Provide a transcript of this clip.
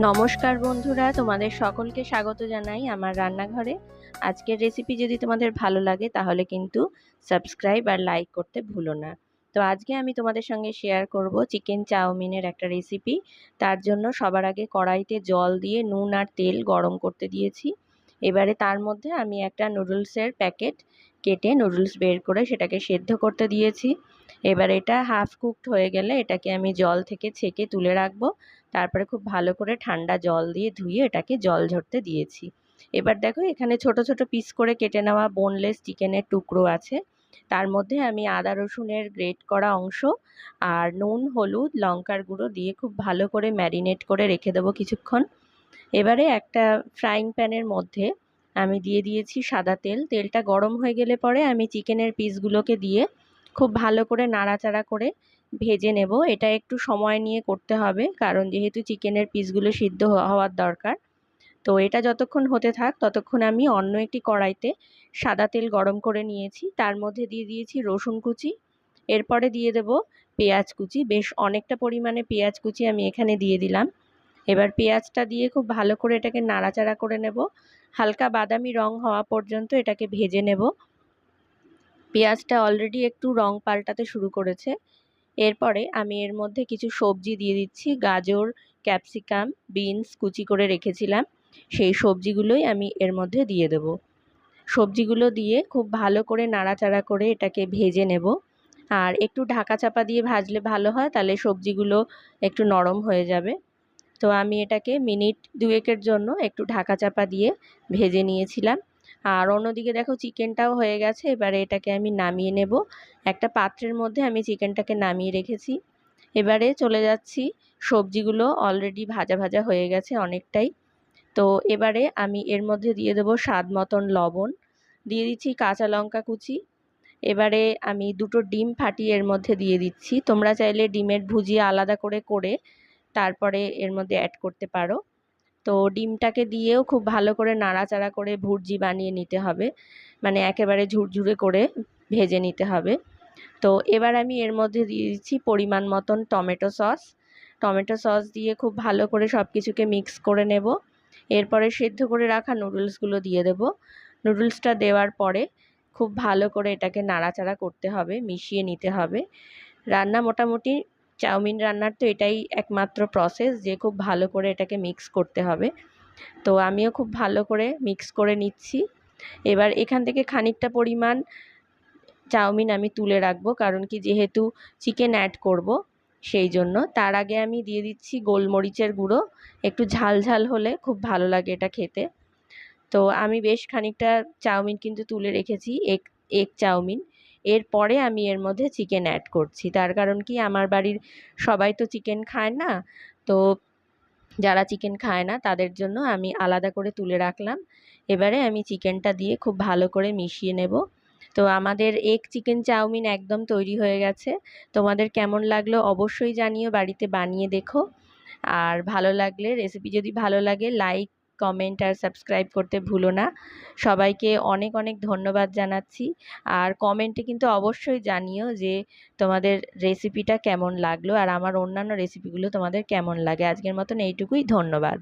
নমস্কার বন্ধুরা, তোমাদের সকলকে স্বাগত জানাই আমার রান্নাঘরে। আজকের রেসিপি যদি তোমাদের ভালো লাগে তাহলে কিন্তু সাবস্ক্রাইব আর লাইক করতে ভুলো না। তো আজকে আমি তোমাদের সঙ্গে শেয়ার করব চিকেন চাউমিনের একটা রেসিপি। তার জন্য সবার আগে কড়াইতে জল দিয়ে নুন আর তেল গরম করতে দিয়েছি। এবারে তার মধ্যে আমি একটা নুডলসের প্যাকেট কেটে নুডলস বের করে সেটাকে সেদ্ধ করতে দিয়েছি। এবার এটা হাফ কুকড হয়ে গেলে এটাকে আমি জল থেকে ছেঁকে তুলে রাখবো। তারপরে খুব ভালো করে ঠান্ডা জল দিয়ে ধুয়ে এটাকে জল ঝরতে দিয়েছি। এবার দেখো এখানে ছোট ছোট পিস করে কেটে নেওয়া বোনলেস চিকেনের টুকরো আছে। তার মধ্যে আমি আদা রসুনের গ্রেট করা অংশ আর নুন হলুদ লঙ্কার গুঁড়ো দিয়ে খুব ভালো করে ম্যারিনেট করে রেখে দেবো কিছুক্ষণ। এবারে একটা ফ্রাইং প্যানের মধ্যে আমি দিয়ে দিয়েছি সাদা তেল। তেলটা গরম হয়ে গেলে পরে আমি চিকেনের পিসগুলোকে দিয়ে খুব ভালো করে নাড়াচাড়া করে ভেজে নেব। এটা একটু সময় নিয়ে করতে হবে, কারণ যেহেতু চিকেনের পিসগুলো সিদ্ধ হওয়ার দরকার। তো এটা যতক্ষণ হতে থাক ততক্ষণ আমি অন্য একটি কড়াইতে সাদা তেল গরম করে নিয়েছি। তার মধ্যে দিয়ে দিয়েছি রসুন কুচি, এরপরে দিয়ে দেব পেঁয়াজ কুচি। বেশ অনেকটা পরিমাণে পেঁয়াজ কুচি আমি এখানে দিয়ে দিলাম। এবার পেঁয়াজটা দিয়ে খুব ভালো করে এটাকে নাড়াচাড়া করে নেব। হালকা বাদামি রং হওয়া পর্যন্ত এটাকে ভেজে নেব। পেঁয়াজটা অলরেডি একটু রং পাল্টাতে শুরু করেছে। এরপরে আমি এর মধ্যে কিছু সবজি দিয়ে দিচ্ছি। গাজর, ক্যাপসিকাম, বিনস কুচি করে রেখেছিলাম, সেই সবজিগুলোই আমি এর মধ্যে দিয়ে দেব। সবজিগুলো দিয়ে খুব ভালো করে নাড়াচাড়া করে এটাকে ভেজে নেব। আর একটু ঢাকা চাপা দিয়ে ভাজলে ভালো হয়, তাহলে সবজিগুলো একটু নরম হয়ে যাবে। তো আমি এটাকে মিনিট দুয়েকের জন্য একটু ঢাকা চাপা দিয়ে ভেজে নিয়েছিলাম। আর অন্যদিকে দেখো চিকেনটাও হয়ে গেছে। এবারে এটাকে আমি নামিয়ে নেব। একটা পাত্রের মধ্যে আমি চিকেনটাকে নামিয়ে রেখেছি। এবারে চলে যাচ্ছি, সবজিগুলো অলরেডি ভাজা ভাজা হয়ে গেছে অনেকটাই। তো এবারে আমি এর মধ্যে দিয়ে দেবো স্বাদ মতন লবণ, দিয়ে দিচ্ছি কাঁচা লঙ্কা কুচি। এবারে আমি দুটো ডিম ফাটিয়ে এর মধ্যে দিয়ে দিচ্ছি। তোমরা চাইলে ডিমের ভুজিয়া আলাদা করে করে তারপরে এর মধ্যে অ্যাড করতে পারো। তো ডিমটাকে দিয়েও খুব ভালো করে নাড়াচাড়া করে ভুর্জি বানিয়ে নিতে হবে, মানে একেবারে ঝুরঝুরে করে ভেজে নিতে হবে। তো এবার আমি এর মধ্যে দিয়ে দিচ্ছি পরিমাণ মতন টমেটো সস। টমেটো সস দিয়ে খুব ভালো করে সব কিছুকে মিক্স করে নেব। এরপরে সেদ্ধ করে রাখা নুডলসগুলো দিয়ে দেব। নুডলসটা দেওয়ার পরে খুব ভালো করে এটাকে নাড়াচাড়া করতে হবে, মিশিয়ে নিতে হবে। রান্না মোটামুটি চাউমিন রান্নার তো এটাই একমাত্র প্রসেস যে খুব ভালো করে এটাকে মিক্স করতে হবে। তো আমিও খুব ভালো করে মিক্স করে নিচ্ছি। এবার এখান থেকে খানিকটা পরিমাণ চাউমিন আমি তুলে রাখবো, কারণ কি যেহেতু চিকেন অ্যাড করব সেই জন্য। তার আগে আমি দিয়ে দিচ্ছি গোলমরিচের গুঁড়ো। একটু ঝাল ঝাল হলে খুব ভালো লাগে এটা খেতে। তো আমি বেশ খানিকটা চাউমিন কিন্তু তুলে রেখেছি, এগ এগ চাউমিন। এরপরে আমি এর মধ্যে চিকেন অ্যাড করছি, তার কারণ কি আমার বাড়ির সবাই তো চিকেন খায় না। তো যারা চিকেন খায় না তাদের জন্য আমি আলাদা করে তুলে রাখলাম। এবারে আমি চিকেনটা দিয়ে খুব ভালো করে মিশিয়ে নেব। তো আমাদের এগ চিকেন চাউমিন একদম তৈরি হয়ে গেছে। তোমাদের কেমন লাগলো অবশ্যই জানিও, বাড়িতে বানিয়ে দেখো। আর ভালো লাগলে, রেসিপি যদি ভালো লাগে, লাইক কমেন্ট আর সাবস্ক্রাইব করতে ভুলো না। সবাইকে অনেক অনেক ধন্যবাদ জানাচ্ছি। আর কমেন্টে কিন্তু অবশ্যই জানিও যে তোমাদের রেসিপিটা কেমন লাগলো আর আমার অন্যান্য রেসিপিগুলো তোমাদের কেমন লাগে। আজকের মতন এইটুকুই, ধন্যবাদ।